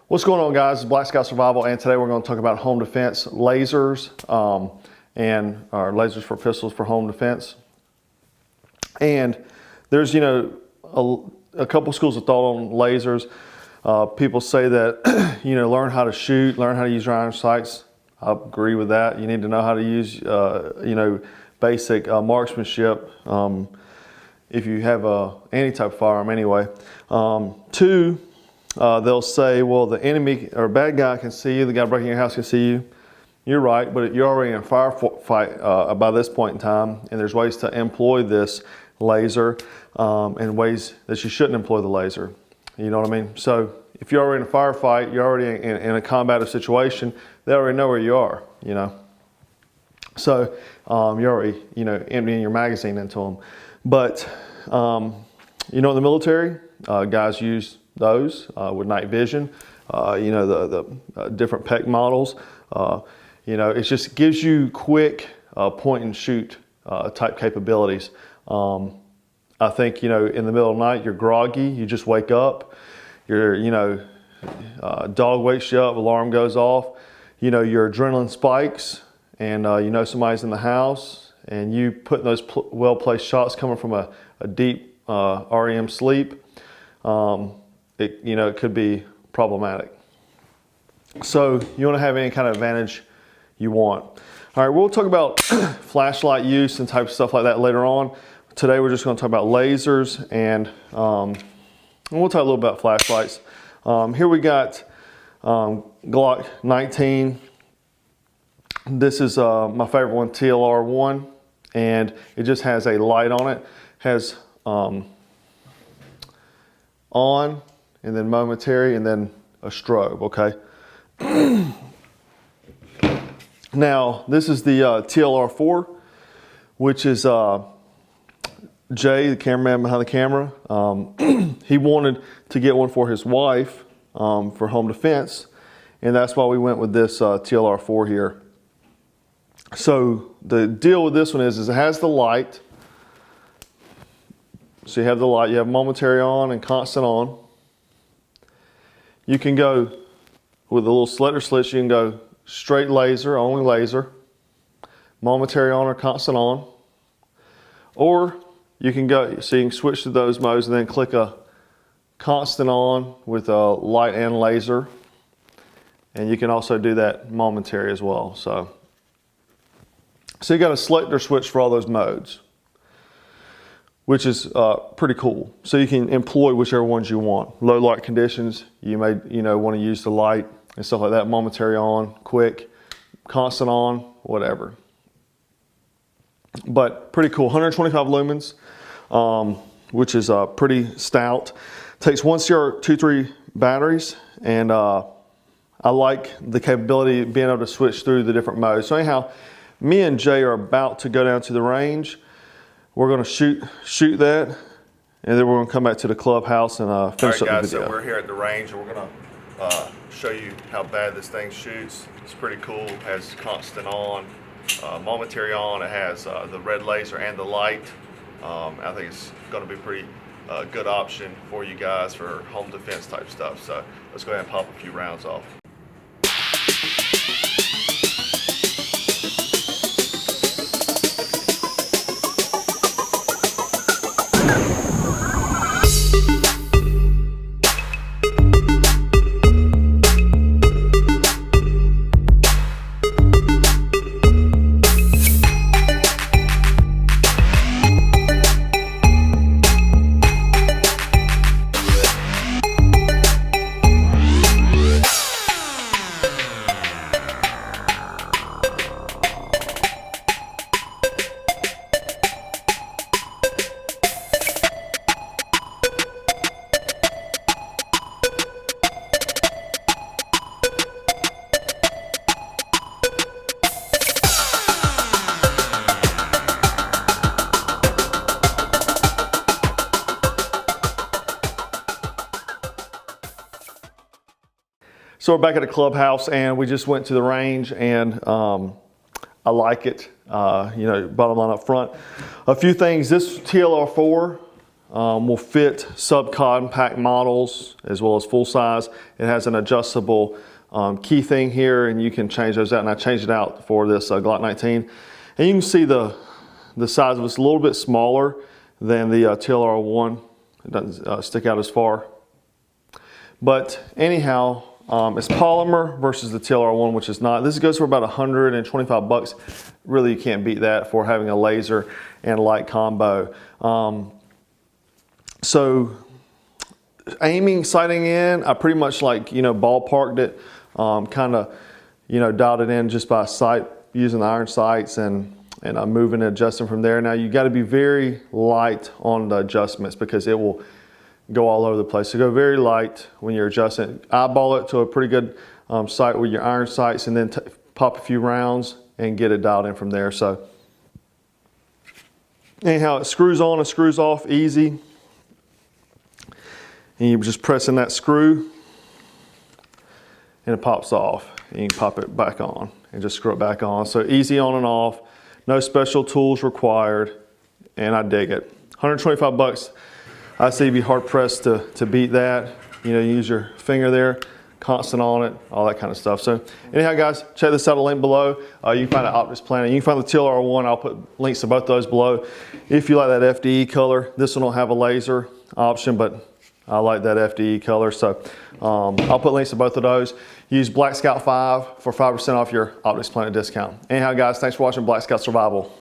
What's going on, guys? It's Black Scout Survival, and today we're going to talk about home defense lasers and our lasers for pistols for home defense. And there's, a couple schools of thought on lasers. People say that, learn how to shoot, learn how to use your iron sights. I agree with that. You need to know how to use, basic marksmanship if you have any type of firearm anyway. Two, they'll say, well, the enemy or bad guy can see you, the guy breaking your house can see you. You're right, but you're already in a firefight by this point in time, and there's ways to employ this laser and ways that you shouldn't employ the laser. You know what I mean? So if you're already in a firefight, you're already in a combative situation, they already know where you are, So you're already, emptying your magazine into them. But, in the military, guys use those with night vision, the different PEC models. It just gives you quick point and shoot type capabilities. I think, in the middle of the night, you're groggy, you just wake up, dog wakes you up, alarm goes off, your adrenaline spikes, and somebody's in the house, and you put those well-placed shots coming from a deep REM sleep. It could be problematic. So you want to have any kind of advantage you want. All right, we'll talk about flashlight use and type of stuff like that later on. Today we're just going to talk about lasers, and we'll talk a little about flashlights. Here we got Glock 19. This is my favorite one, TLR1, and it just has a light on it. Has on, and then momentary, and then a strobe, okay? Now, this is the TLR4, which is Jay, the cameraman behind the camera. He wanted to get one for his wife for home defense, and that's why we went with this TLR4 here. So the deal with this one is it has the light. So you have the light, you have momentary on and constant on. You can go with the little selector slits, you can go straight laser, only laser, momentary on or constant on. Or you can go, so you can switch to those modes and then click a constant on with a light and laser. And you can also do that momentary as well. So you got a selector switch for all those modes, which is pretty cool. So you can employ whichever ones you want. Low light conditions, you may want to use the light and stuff like that. Momentary on, quick, constant on, whatever. But pretty cool. 125 lumens, which is pretty stout. Takes 1 CR23 batteries, and I like the capability of being able to switch through the different modes. So anyhow, me and Jay are about to go down to the range. We're going to shoot that, and then we're going to come back to the clubhouse and finish up the video. So we're here at the range, and we're going to show you how bad this thing shoots. It's pretty cool. It has constant on, momentary on. It has the red laser and the light. I think it's going to be a pretty good option for you guys for home defense type stuff. So let's go ahead and pop a few rounds off. So we're back at the clubhouse, and we just went to the range, and I like it. Bottom line up front. A few things. This TLR4 will fit subcompact models as well as full size. It has an adjustable key thing here, and you can change those out, and I changed it out for this Glock 19. And you can see the size of it's a little bit smaller than the TLR1. It doesn't stick out as far. But anyhow, it's polymer versus the TLR1, which is not. This goes for about 125 bucks. Really, you can't beat that for having a laser and light combo. So aiming, sighting in, I pretty much ballparked it, kind of, dialed it in just by sight using the iron sights and moving and adjusting from there. Now you got to be very light on the adjustments because it will go all over the place. So go very light when you're adjusting. Eyeball it to a pretty good sight with your iron sights, and then pop a few rounds and get it dialed in from there. So anyhow, it screws on and screws off easy. And you're just pressing that screw and it pops off. And you can pop it back on and just screw it back on. So easy on and off, no special tools required, and I dig it. 125 bucks, I say you'd be hard pressed to beat that. You use your finger there, constant on it, all that kind of stuff. So anyhow, guys, check this out, a link below. You can find an optics planner. You can find the TLR1. I'll put links to both those below. If you like that FDE color, this one will have a laser option, but I like that FDE color. So I'll put links to both of those. Use Black Scout 5 for 5% off your optics planner discount. Anyhow, guys, thanks for watching Black Scout Survival.